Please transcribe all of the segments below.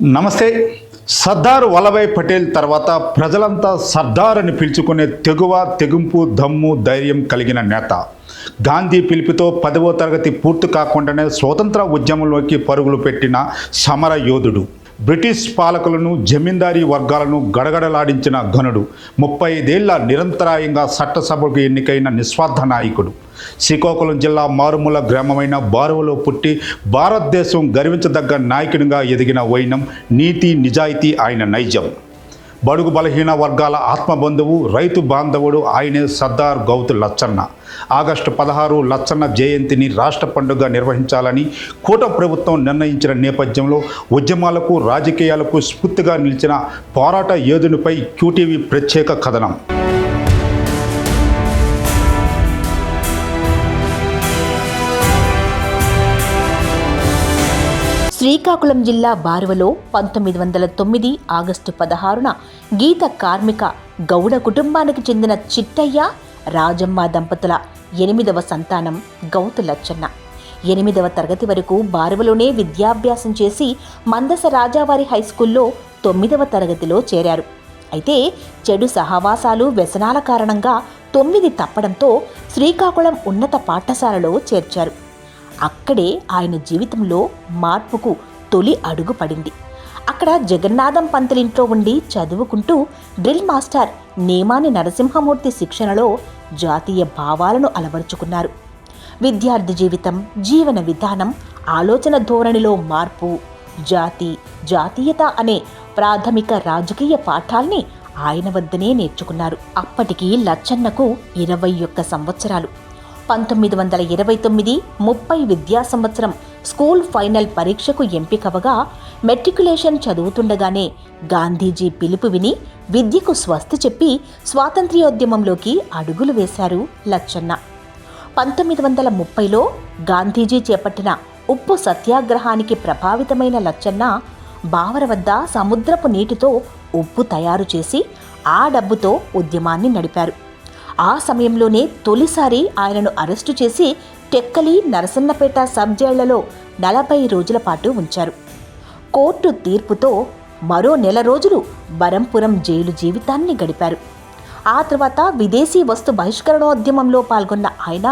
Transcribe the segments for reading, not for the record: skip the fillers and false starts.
నమస్తే. సర్దార్ వల్లభాయ్ పటేల్ తర్వాత ప్రజలంతా సర్దార్ అని పిలుచుకునే తెగువ, తెగింపు, దమ్ము, ధైర్యం కలిగిన నేత. గాంధీ పిలుపుతో 10వ తరగతి పూర్తి కాకుండానే స్వతంత్ర ఉద్యమంలోకి పరుగులు పెట్టిన సమర యోధుడు. బ్రిటిష్ పాలకులను, జమీందారీ వర్గాలను గడగడలాడించిన ఘనుడు. 35 ఏళ్ల నిరంతరాయంగా చట్టసభకు ఎన్నికైన నిస్వార్థ నాయకుడు. శ్రీకాకుళం జిల్లా మారుమూల గ్రామమైన బారువలో పుట్టి భారతదేశం గర్వించదగ్గ నాయకునిగా ఎదిగిన వైనం, నీతి, నిజాయితీ ఆయన నైజం. బడుగు బలహీన వర్గాల ఆత్మబంధువు, రైతు బాంధవుడు ఆయనే సర్దార్ గౌతు లచ్చన్న. ఆగస్టు 16 లచ్చన్న జయంతిని రాష్ట్ర పండుగ నిర్వహించాలని కూటమి ప్రభుత్వం నిర్ణయించిన నేపథ్యంలో ఉద్యమాలకు, రాజకీయాలకు స్ఫూర్తిగా నిలిచిన పోరాట యోధునిపై క్యూటీవీ ప్రత్యేక కథనం. శ్రీకాకుళం జిల్లా బారువలో 1909 ఆగస్టు 16న గీత కార్మిక గౌడ కుటుంబానికి చెందిన చిట్టయ్య, రాజమ్మ దంపతుల 8వ సంతానం గౌతు లచ్చన్న. 8వ తరగతి వరకు బారువలోనే విద్యాభ్యాసం చేసి మందస రాజావారి హైస్కూల్లో 9వ తరగతిలో చేరారు. అయితే చెడు సహవాసాలు, వ్యసనాల కారణంగా 9 తప్పడంతో శ్రీకాకుళం ఉన్నత పాఠశాలలో చేర్చారు. అక్కడే ఆయన జీవితంలో మార్పుకు తొలి అడుగు పడింది. అక్కడ జగన్నాథం పంతులింట్లో ఉండి చదువుకుంటూ డ్రిల్ మాస్టర్ నేమాని నరసింహమూర్తి శిక్షణలో జాతీయ భావాలను అలవరుచుకున్నారు. విద్యార్థి జీవితం, జీవన విధానం, ఆలోచన ధోరణిలో మార్పు, జాతీయత అనే ప్రాథమిక రాజకీయ పాఠాల్ని ఆయన వద్దనే నేర్చుకున్నారు. అప్పటికి లచ్చన్నకు 21 సంవత్సరాలు. 1929-30 విద్యా సంవత్సరం స్కూల్ ఫైనల్ పరీక్షకు ఎంపికవగా మెట్రికులేషన్ చదువుతుండగానే గాంధీజీ పిలుపు విని విద్యకు స్వస్తి చెప్పి స్వాతంత్ర్యోద్యమంలోకి అడుగులు వేశారు లచ్చన్న. 1930లో గాంధీజీ చేపట్టిన ఉప్పు సత్యాగ్రహానికి ప్రభావితమైన లచ్చన్న బావర వద్ద సముద్రపు నీటితో ఉప్పు తయారు చేసి ఆ డబ్బుతో ఉద్యమాన్ని నడిపారు. ఆ సమయంలోనే తొలిసారి ఆయనను అరెస్టు చేసి టెక్కలి, నరసన్నపేట సబ్ జైళ్లలో 40 రోజుల పాటు ఉంచారు. కోర్టు తీర్పుతో మరో 1 నెల రోజులు బరంపురం జైలు జీవితాన్ని గడిపారు. ఆ తర్వాత విదేశీ వస్తు బహిష్కరణోద్యమంలో పాల్గొన్న ఆయన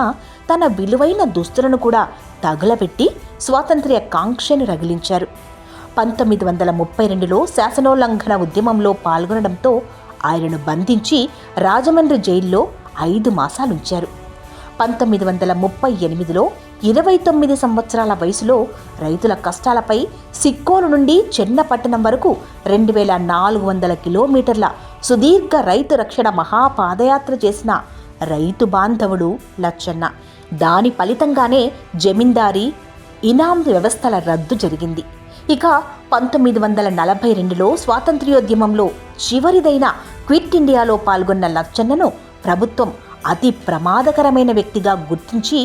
తన విలువైన దుస్తులను కూడా తగులబెట్టి స్వాతంత్ర్య కాంక్షను రగిలించారు. 1932లో శాసనోల్లంఘన ఉద్యమంలో పాల్గొనడంతో ఆయనను బంధించి రాజమండ్రి జైల్లో 5 మాసాలుంచారు. 1938లో 29 సంవత్సరాల వయసులో రైతుల కష్టాలపై సిక్కోలు నుండి చెన్నపట్టణం వరకు 2400 కిలోమీటర్ల సుదీర్ఘ రైతు రక్షణ మహాపాదయాత్ర చేసిన రైతు బాంధవుడు లచ్చన్న. దాని ఫలితంగానే జమీందారీ, ఇనాం వ్యవస్థల రద్దు జరిగింది. ఇక 1942లో స్వాతంత్ర్యోద్యమంలో చివరిదైన క్విట్ ఇండియాలో పాల్గొన్న లచ్చన్నను ప్రభుత్వం అతి ప్రమాదకరమైన వ్యక్తిగా గుర్తించి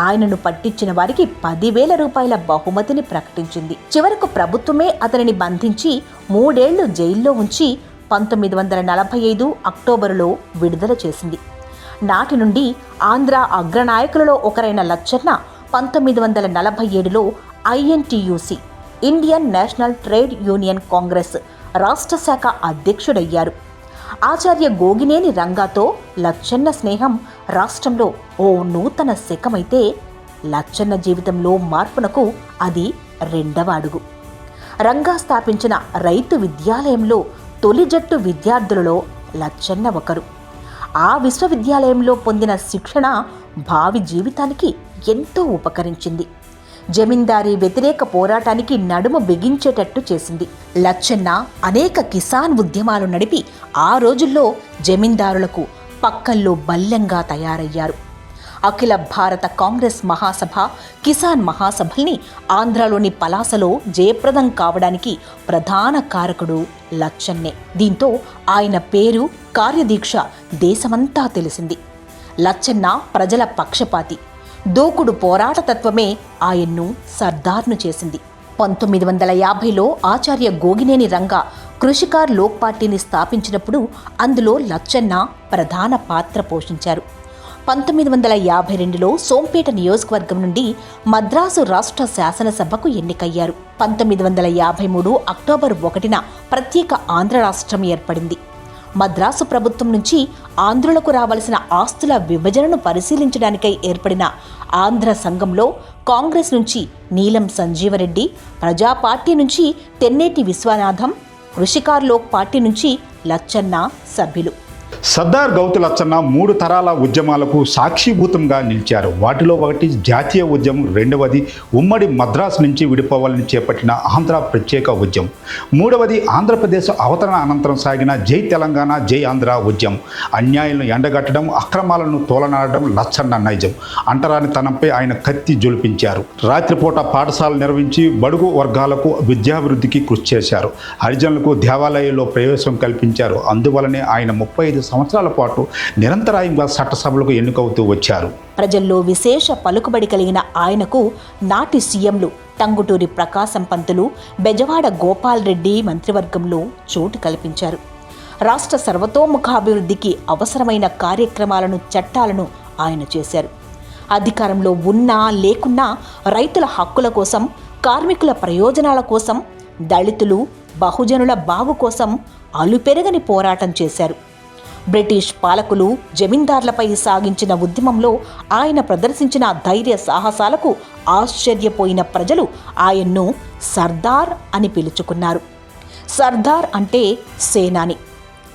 ఆయనను పట్టించిన వారికి 10,000 రూపాయల బహుమతిని ప్రకటించింది. చివరకు ప్రభుత్వమే అతనిని బంధించి 3 ఏళ్లు జైల్లో ఉంచి 1945 అక్టోబరులో విడుదల చేసింది. నాటి నుండి ఆంధ్ర అగ్రనాయకులలో ఒకరైన లచ్చన్న 1947లో INTUC Indian National Trade Union Congress రాష్ట్ర శాఖ అధ్యక్షుడయ్యారు. ఆచార్య గోగినేని రంగాతో లచ్చన్న స్నేహం రాష్ట్రంలో ఓ నూతన శకమైతే లచ్చన్న జీవితంలో మార్పునకు అది 2వ అడుగు. రంగా స్థాపించిన రైతు విద్యాలయంలో తొలి జట్టు విద్యార్థులలో లచ్చన్న ఒకరు. ఆ విశ్వవిద్యాలయంలో పొందిన శిక్షణ భావి జీవితానికి ఎంతో ఉపకరించింది. జమీందారీ వ్యతిరేక పోరాటానికి నడుము బిగించేటట్టు చేసింది. లచ్చన్న అనేక కిసాన్ ఉద్యమాలు నడిపి ఆ రోజుల్లో జమీందారులకు పక్కల్లో బల్యంగా తయారయ్యారు. అఖిల భారత కాంగ్రెస్ మహాసభ, కిసాన్ మహాసభల్ని ఆంధ్రలోని పలాసలో జయప్రదం కావడానికి ప్రధాన కారకుడు లచ్చన్నే. దీంతో ఆయన పేరు, కార్యదీక్ష దేశమంతా తెలిసింది. లచ్చన్న ప్రజల పక్షపాతి, దూకుడు పోరాట తత్వమే ఆయన్ను సర్దార్ను చేసింది. 1950లో ఆచార్య గోగినేని రంగా కృషికార్ లోక్ పార్టీని స్థాపించినప్పుడు అందులో లచ్చన్న ప్రధాన పాత్ర పోషించారు. 1952లో సోంపేట నియోజకవర్గం నుండి మద్రాసు రాష్ట్ర శాసనసభకు ఎన్నికయ్యారు. 1953 అక్టోబర్ 1న ప్రత్యేక ఆంధ్ర రాష్ట్రం ఏర్పడింది. మద్రాసు ప్రభుత్వం నుంచి ఆంధ్రులకు రావాల్సిన ఆస్తుల విభజనను పరిశీలించడానికై ఏర్పడిన ఆంధ్ర సంఘంలో కాంగ్రెస్ నుంచి నీలం సంజీవరెడ్డి, ప్రజా పార్టీ నుంచి తెన్నేటి విశ్వనాథం, కృషికార్ లోక్ పార్టీ నుంచి లచ్చన్న సభ్యులు. సర్దార్ గౌతు లచ్చన్న 3 తరాల ఉద్యమాలకు సాక్షిభూతంగా నిలిచారు. వాటిలో ఒకటి జాతీయ ఉద్యమం, రెండవది ఉమ్మడి మద్రాసు నుంచి విడిపోవాలని చేపట్టిన ఆంధ్ర ప్రత్యేక ఉద్యమం, మూడవది ఆంధ్రప్రదేశ్ అవతరణ అనంతరం సాగిన జై తెలంగాణ జై ఆంధ్ర ఉద్యమం. అన్యాయాలను ఎండగట్టడం, అక్రమాలను తోలనాడడం లచ్చన్న నైజం. అంటరానితనంపై ఆయన కత్తి జొలిపించారు. రాత్రిపూట పాఠశాలలు నిర్వహించి బడుగు వర్గాలకు విద్యాభివృద్ధికి కృషి చేశారు. హరిజనులకు దేవాలయాల్లో ప్రవేశం కల్పించారు. అందువలనే ఆయన 35 సంవత్సరాల పాటు నిరంతరాయంగా చట్టసభలకు ఎన్నికవుతూ వచ్చారు. ప్రజల్లో విశేష పలుకుబడి కలిగిన ఆయనకు నాటి సీఎంలు టంగుటూరి ప్రకాశం పంతులు, బెజవాడ గోపాల్ రెడ్డి మంత్రివర్గంలో చోటు కల్పించారు. రాష్ట్ర సర్వతోముఖాభివృద్ధికి అవసరమైన కార్యక్రమాలను, చట్టాలను ఆయన చేశారు. అధికారంలో ఉన్నా లేకున్నా రైతుల హక్కుల కోసం, కార్మికుల ప్రయోజనాల కోసం, దళితులు, బహుజనుల బాగు కోసం అలుపెరగని పోరాటం చేశారు. బ్రిటిష్ పాలకులు, జమీందార్లపై సాగించిన ఉద్యమంలో ఆయన ప్రదర్శించిన ధైర్య సాహసాలకు ఆశ్చర్యపోయిన ప్రజలు ఆయన్ను సర్దార్ అని పిలుచుకున్నారు. సర్దార్ అంటే సేనాని.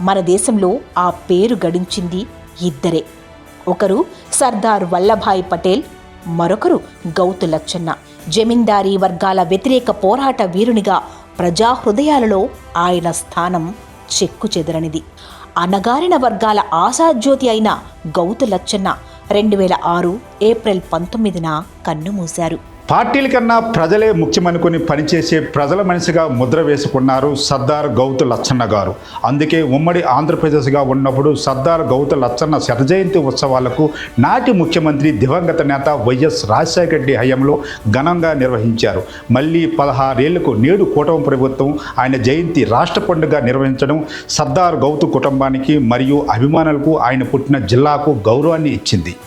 మన దేశంలో ఆ పేరు గడించింది ఇద్దరే. ఒకరు సర్దార్ వల్లభాయ్ పటేల్, మరొకరు గౌతు లచ్చన్న. జమీందారీ వర్గాల వ్యతిరేక పోరాట వీరునిగా ప్రజా హృదయాలలో ఆయన స్థానం చెక్కుచెదరనిది. అణగారిన వర్గాల ఆశాజ్యోతి అయిన గౌతు లచ్చన్న 2006 ఏప్రిల్ 19న కన్నుమూశారు. పార్టీల కన్నా ప్రజలే ముఖ్యమనుకుని పనిచేసే ప్రజల మనిషిగా ముద్ర వేసుకున్నారు సర్దార్ గౌతు లచ్చన్న గారు. అందుకే ఉమ్మడి ఆంధ్రప్రదేశ్గా ఉన్నప్పుడు సర్దార్ గౌతు లచ్చన్న శతజయంతి ఉత్సవాలకు నాటి ముఖ్యమంత్రి దివంగత నేత వైఎస్ రాజశేఖర రెడ్డి హయాంలో ఘనంగా నిర్వహించారు. మళ్ళీ 16 ఏళ్లకు నేడు కూటమి ప్రభుత్వం ఆయన జయంతి రాష్ట్ర పండుగ నిర్వహించడం సర్దార్ గౌతు కుటుంబానికి మరియు అభిమానులకు, ఆయన పుట్టిన జిల్లాకు గౌరవాన్ని ఇచ్చింది.